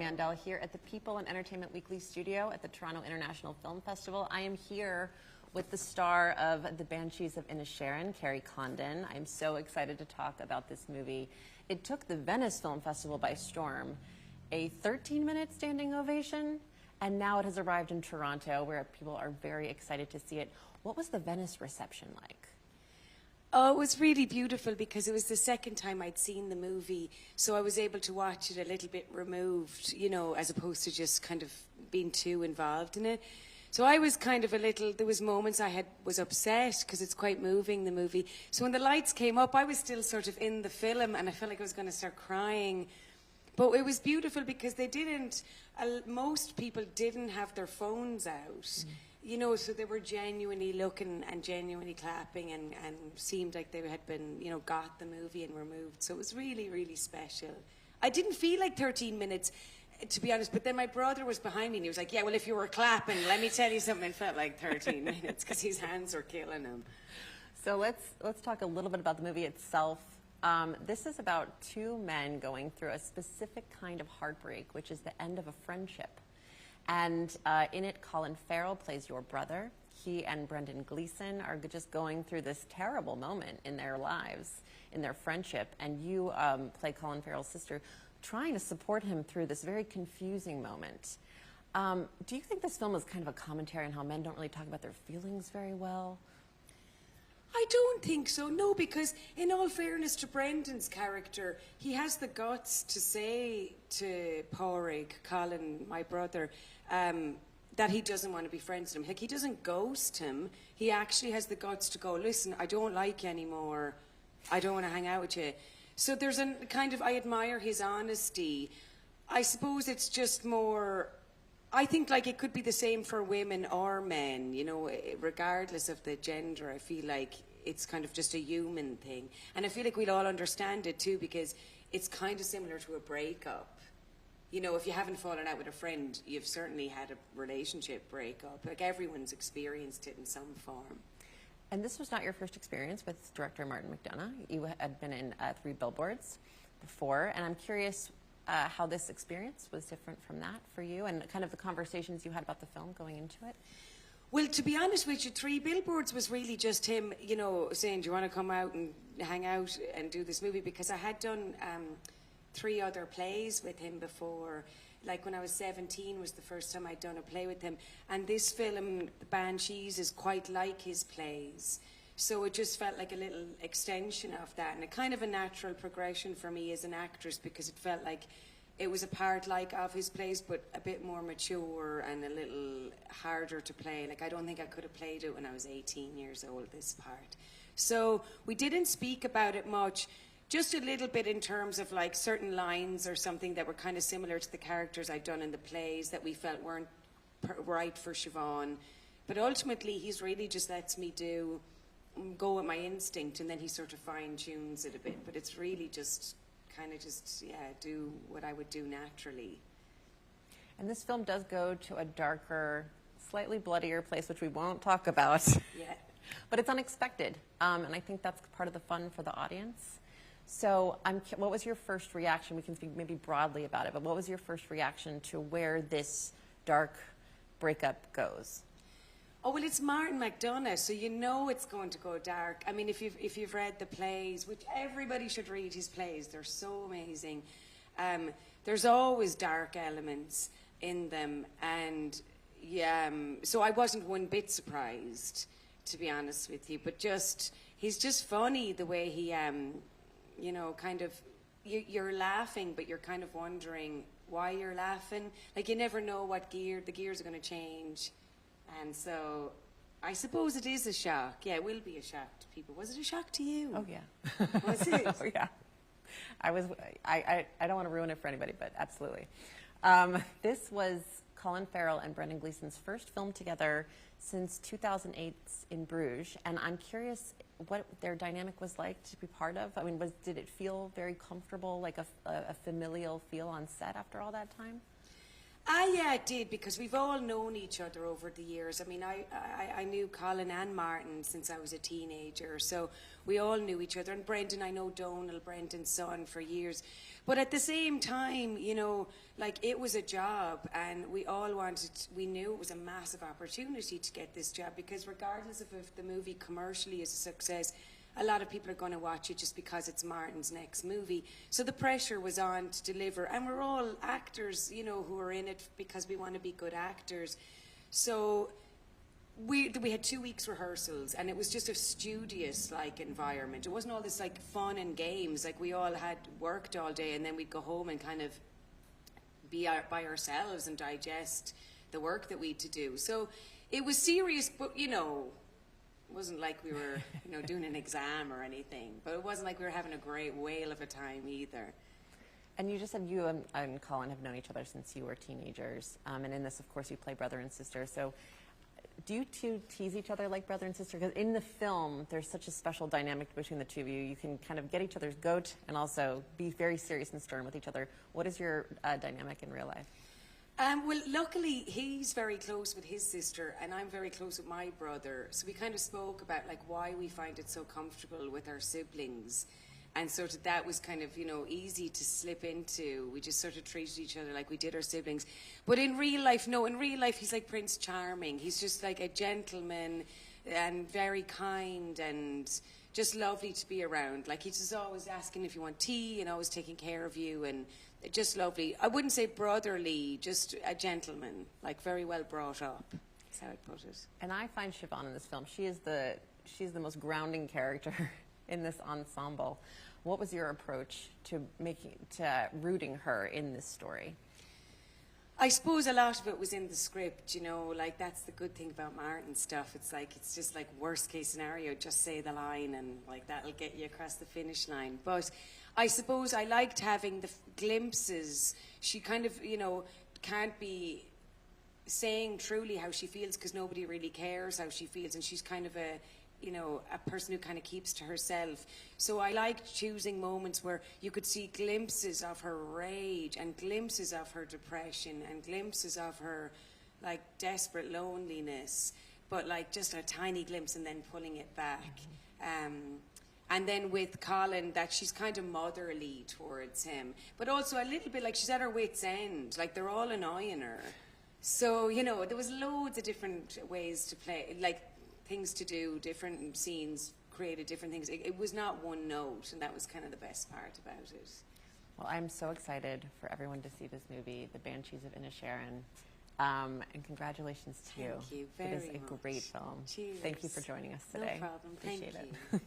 Mandel here at the People and Entertainment Weekly studio at the Toronto International Film Festival. I am here with the star of the Banshees of Inisherin, Carrie Condon. I'm so excited to talk about this movie. It took the Venice Film Festival by storm, a 13-minute standing ovation, and now it has arrived in Toronto where people are very excited to see it. What was the Venice reception like? Oh, it was really beautiful because it was the second time I'd seen the movie, so I was able to watch it a little bit removed, you know, as opposed to just kind of being too involved in it. So I was kind of there was moments was upset because it's quite moving, the movie. So when the lights came up, I was still sort of in the film and I felt like I was going to start crying. But it was beautiful because most people didn't have their phones out. Mm. You know, so they were genuinely looking and genuinely clapping and seemed like they had been, you know, got the movie and were moved. So it was really, really special. I didn't feel like 13 minutes, to be honest, but then my brother was behind me and he was like, yeah, well, if you were clapping, let me tell you something, it felt like 13 minutes because his hands were killing him. So let's talk a little bit about the movie itself. This is about two men going through a specific kind of heartbreak, which is the end of a friendship. And in it, Colin Farrell plays your brother. He and Brendan Gleeson are just going through this terrible moment in their lives, in their friendship. And you play Colin Farrell's sister, trying to support him through this very confusing moment. Do you think this film is kind of a commentary on how men don't really talk about their feelings very well? I don't think so, no, because in all fairness to Brendan's character, he has the guts to say to Pádraig, Colin, my brother, that he doesn't want to be friends with him. Like, he doesn't ghost him. He actually has the guts to go, listen, I don't like you anymore. I don't want to hang out with you. So there's a kind of, I admire his honesty. I suppose it's just more, I think like it could be the same for women or men, you know, regardless of the gender. I feel like it's kind of just a human thing. And I feel like we'll all understand it too, because it's kind of similar to a breakup. You know, if you haven't fallen out with a friend, you've certainly had a relationship breakup. Like, everyone's experienced it in some form. And this was not your first experience with director Martin McDonagh. You had been in 3 Billboards before, and I'm curious how this experience was different from that for you, and kind of the conversations you had about the film going into it. Well, to be honest with you, 3 Billboards was really just him, you know, saying, do you want to come out and hang out and do this movie? Because I had done 3 other plays with him before. Like, when I was 17 was the first time I'd done a play with him. And this film, The Banshees, is quite like his plays. So it just felt like a little extension of that, and a kind of a natural progression for me as an actress, because it felt like it was a part like of his plays, but a bit more mature and a little harder to play. Like, I don't think I could have played it when I was 18 years old, this part. So we didn't speak about it much, just a little bit in terms of like certain lines or something that were kind of similar to the characters I'd done in the plays that we felt weren't right for Siobhan. But ultimately, he's really just lets me go with my instinct, and then he sort of fine-tunes it a bit. But it's really just kind of do what I would do naturally. And this film does go to a darker, slightly bloodier place, which we won't talk about. Yeah. But it's unexpected, and I think that's part of the fun for the audience. So what was your first reaction? We can speak maybe broadly about it, but what was your first reaction to where this dark breakup goes? Oh, well, it's Martin McDonagh, so you know it's going to go dark. I mean, if you've read the plays, which everybody should read his plays, they're so amazing. There's always dark elements in them, and yeah, so I wasn't one bit surprised, to be honest with you. But he's just funny the way he, you know, kind of, you're laughing, but you're kind of wondering why you're laughing. Like, you never know what the gears are going to change. And so I suppose it is a shock. Yeah, it will be a shock to people. Was it a shock to you? Oh, yeah. Was it? Oh, yeah. I don't want to ruin it for anybody, but absolutely. This was Colin Farrell and Brendan Gleeson's first film together since 2008's In Bruges, and I'm curious what their dynamic was like to be part of. I mean, did it feel very comfortable, like a familial feel on set after all that time? Yeah, it did, because we've all known each other over the years. I mean, I knew Colin and Martin since I was a teenager, so we all knew each other. And Brendan, I know Donal, Brendan's son, for years. But at the same time, you know, like, it was a job, and we knew it was a massive opportunity to get this job, because regardless of if the movie commercially is a success, a lot of people are going to watch it just because it's Martin's next movie. So the pressure was on to deliver. And we're all actors, you know, who are in it because we want to be good actors. So we had 2 weeks rehearsals, and it was just a studious-like environment. It wasn't all this, like, fun and games. Like, we all had worked all day, and then we'd go home and kind of be by ourselves and digest the work that we had to do. So it was serious, but, you know, it wasn't like we were, you know, doing an exam or anything, but it wasn't like we were having a great whale of a time either. And you just said you and Colin have known each other since you were teenagers, and in this, of course, you play brother and sister. So do you two tease each other like brother and sister? Because in the film, there's such a special dynamic between the two of you. You can kind of get each other's goat and also be very serious and stern with each other. What is your dynamic in real life? Well, luckily, he's very close with his sister, and I'm very close with my brother. So we kind of spoke about, like, why we find it so comfortable with our siblings. And sort of that was kind of, you know, easy to slip into. We just sort of treated each other like we did our siblings. But in real life, no, in real life, he's like Prince Charming. He's just like a gentleman and very kind and just lovely to be around. Like, he's just always asking if you want tea and always taking care of you, and just lovely. I wouldn't say brotherly, just a gentleman, like very well brought up. That's how I'd put it. And I find Siobhan in this film, she's the most grounding character in this ensemble. What was your approach to rooting her in this story? I suppose a lot of it was in the script, you know, like, that's the good thing about Martin stuff. It's like, it's just like worst case scenario, just say the line and, like, that'll get you across the finish line. But I suppose I liked having the glimpses. She kind of, you know, can't be saying truly how she feels because nobody really cares how she feels, and she's kind of a, you know, a person who kind of keeps to herself. So I liked choosing moments where you could see glimpses of her rage and glimpses of her depression and glimpses of her, like, desperate loneliness, but, like, just a tiny glimpse and then pulling it back. And then with Colin, that she's kind of motherly towards him, but also a little bit like she's at her wit's end. Like, they're all annoying her. So, you know, there was loads of different ways to play, like, things to do, different scenes, created different things. It was not one note, and that was kind of the best part about it. Well, I'm so excited for everyone to see this movie, The Banshees of Inisherin. And congratulations to you. Thank you very much. It is a great film. Cheers. Thank you for joining us today. No problem. Appreciate Thank it. you.